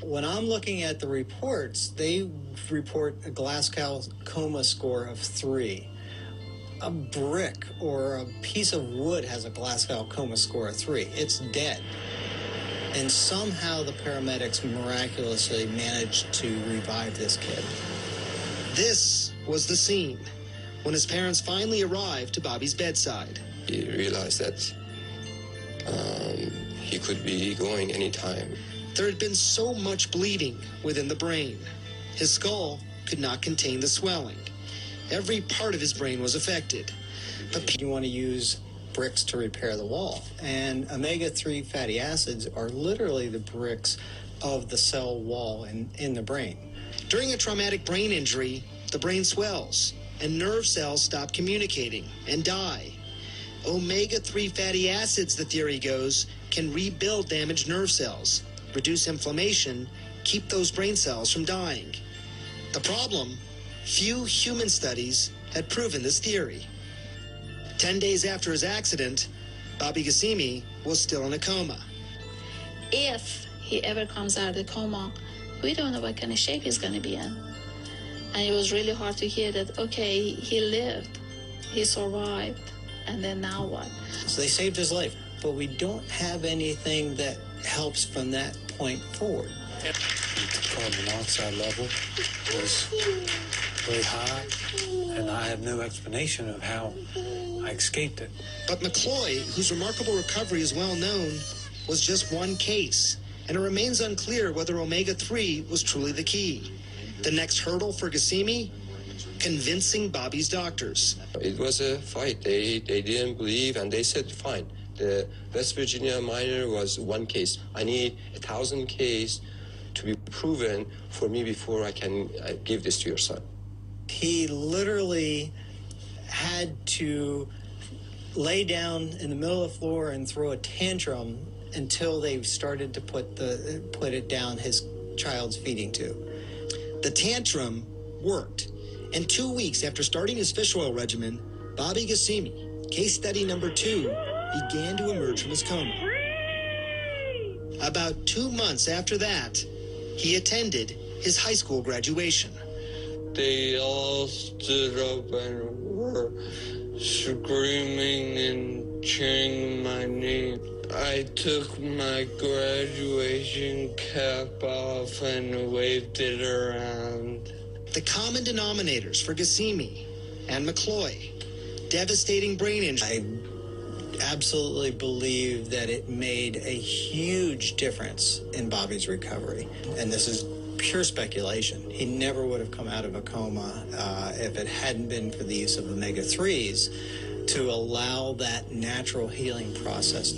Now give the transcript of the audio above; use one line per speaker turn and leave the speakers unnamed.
When I'm looking at the reports, they report a Glasgow coma score of 3. A brick or a piece of wood has a Glasgow coma score of 3. It's dead. And somehow the paramedics miraculously managed to revive this kid.
This was the scene when his parents finally arrived to Bobby's bedside.
He realized that he could be going anytime.
There had been so much bleeding within the brain. His skull could not contain the swelling. Every part of his brain was affected.
But you want to use bricks to repair the wall. And omega-3 fatty acids are literally the bricks of the cell wall in the brain.
During a traumatic brain injury, the brain swells and nerve cells stop communicating and die. Omega-3 fatty acids, the theory goes, can rebuild damaged nerve cells, reduce inflammation, keep those brain cells from dying. The problem, few human studies had proven this theory. 10 days after his accident, Bobby Gassimi was still in a coma.
If he ever comes out of the coma, we don't know what kind of shape he's going to be in. And it was really hard to hear that, okay, he lived, he survived, and then now what?
So they saved his life, but we don't have anything that helps from that point forward.
The carbon monoxide level was very high, and I have no explanation of how I escaped it.
But McCloy, whose remarkable recovery is well known, was just one case, and it remains unclear whether omega-3 was truly the key. The next hurdle for Gassimi? Convincing Bobby's doctors.
It was a fight. They didn't believe, and they said, fine. The West Virginia minor was one case. I need 1,000 cases to be proven for me before I can give this to your son.
He literally had to lay down in the middle of the floor and throw a tantrum until they started to put it down his child's feeding tube.
The tantrum worked, and 2 weeks after starting his fish oil regimen, Bobby Gassimi, case study number 2, began to emerge from his coma. About 2 months after that, he attended his high school graduation.
They all stood up and were screaming and cheering my name. I took my graduation cap off and waved it around.
The common denominators for Gassimi and McCloy, devastating brain injury.
I absolutely believe that it made a huge difference in Bobby's recovery. And this is pure speculation. He never would have come out of a coma if it hadn't been for the use of omega-3s to allow that natural healing process